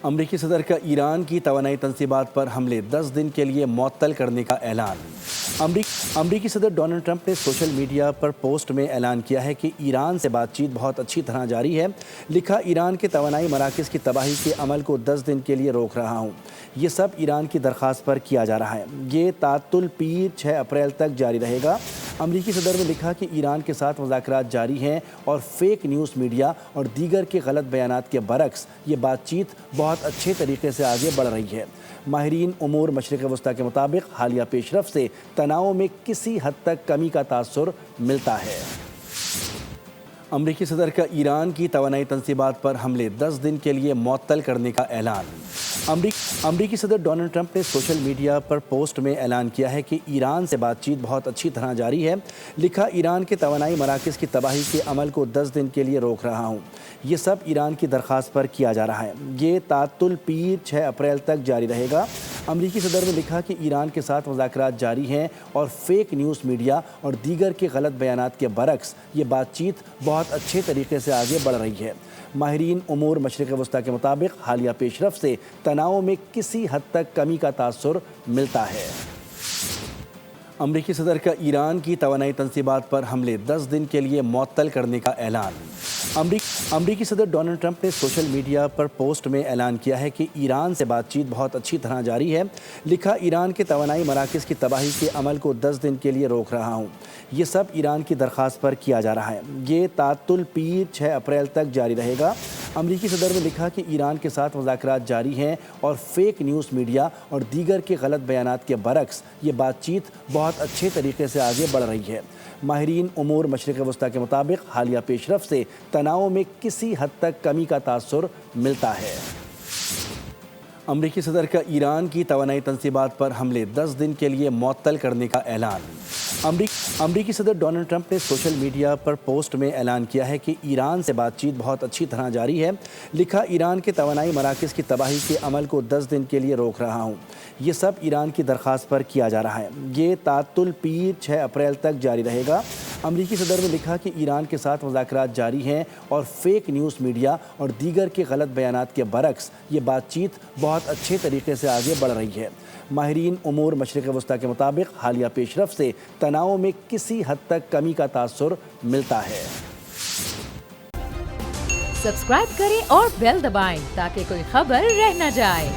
امریکی صدر کا ایران کی توانائی تنصیبات پر حملے 10 دن کے لیے معطل کرنے کا اعلان۔ امریکی صدر ڈونلڈ ٹرمپ نے سوشل میڈیا پر پوسٹ میں اعلان کیا ہے کہ ایران سے بات چیت بہت اچھی طرح جاری ہے۔ لکھا، ایران کے توانائی مراکز کی تباہی کے عمل کو 10 دن کے لیے روک رہا ہوں۔ یہ سب ایران کی درخواست پر کیا جا رہا ہے۔ یہ تعطل پیر 6 اپریل تک جاری رہے گا۔ امریکی صدر نے لکھا کہ ایران کے ساتھ مذاکرات جاری ہیں اور فیک نیوز میڈیا اور دیگر کے غلط بیانات کے برعکس یہ بات چیت بہت اچھے طریقے سے آگے بڑھ رہی ہے۔ ماہرین امور مشرق وسطیٰ کے مطابق حالیہ پیش رفت سے تناؤ میں کسی حد تک کمی کا تاثر ملتا ہے۔ امریکی صدر کا ایران کی توانائی تنصیبات پر حملے 10 دن کے لیے معطل کرنے کا اعلان۔ امریکی صدر ڈونلڈ ٹرمپ نے سوشل میڈیا پر پوسٹ میں اعلان کیا ہے کہ ایران سے بات چیت بہت اچھی طرح جاری ہے۔ لکھا، ایران کے توانائی مراکز کی تباہی کے عمل کو 10 دن کے لیے روک رہا ہوں۔ یہ سب ایران کی درخواست پر کیا جا رہا ہے۔ یہ تعطل پیر 6 اپریل تک جاری رہے گا۔ امریکی صدر نے لکھا کہ ایران کے ساتھ مذاکرات جاری ہیں اور فیک نیوز میڈیا اور دیگر کے غلط بیانات کے برعکس یہ بات چیت بہت اچھے طریقے سے آگے بڑھ رہی ہے۔ ماہرین امور مشرق وسطیٰ کے مطابق حالیہ پیش رفت سے تناؤ میں کسی حد تک کمی کا تاثر ملتا ہے۔ امریکی صدر کا ایران کی توانائی تنصیبات پر حملے 10 دن کے لیے معطل کرنے کا اعلان۔ امریکی صدر ڈونلڈ ٹرمپ نے سوشل میڈیا پر پوسٹ میں اعلان کیا ہے کہ ایران سے بات چیت بہت اچھی طرح جاری ہے۔ لکھا، ایران کے توانائی مراکز کی تباہی کے عمل کو 10 دن کے لیے روک رہا ہوں۔ یہ سب ایران کی درخواست پر کیا جا رہا ہے۔ یہ تعطل پیر 6 اپریل تک جاری رہے گا۔ امریکی صدر نے لکھا کہ ایران کے ساتھ مذاکرات جاری ہیں اور فیک نیوز میڈیا اور دیگر کے غلط بیانات کے برعکس یہ بات چیت بہت اچھے طریقے سے آگے بڑھ رہی ہے۔ ماہرین امور مشرق وسطیٰ کے مطابق حالیہ پیش رفت سے تناؤ میں کسی حد تک کمی کا تاثر ملتا ہے۔ امریکی صدر کا ایران کی توانائی تنصیبات پر حملے 10 دن کے لیے معطل کرنے کا اعلان۔ امریکی صدر ڈونلڈ ٹرمپ نے سوشل میڈیا پر پوسٹ میں اعلان کیا ہے کہ ایران سے بات چیت بہت اچھی طرح جاری ہے۔ لکھا، ایران کے توانائی مراکز کی تباہی کے عمل کو 10 دن کے لیے روک رہا ہوں۔ یہ سب ایران کی درخواست پر کیا جا رہا ہے۔ یہ تعطل پیر 6 اپریل تک جاری رہے گا۔ امریکی صدر نے لکھا کہ ایران کے ساتھ مذاکرات جاری ہیں اور فیک نیوز میڈیا اور دیگر کے غلط بیانات کے برعکس یہ بات چیت بہت اچھے طریقے سے آگے بڑھ رہی ہے۔ ماہرین امور مشرق وسطیٰ کے مطابق حالیہ پیش رفت سے تناؤ میں کسی حد تک کمی کا تاثر ملتا ہے۔ سبسکرائب کریں اور بیل دبائیں تاکہ کوئی خبر رہ نہ جائے۔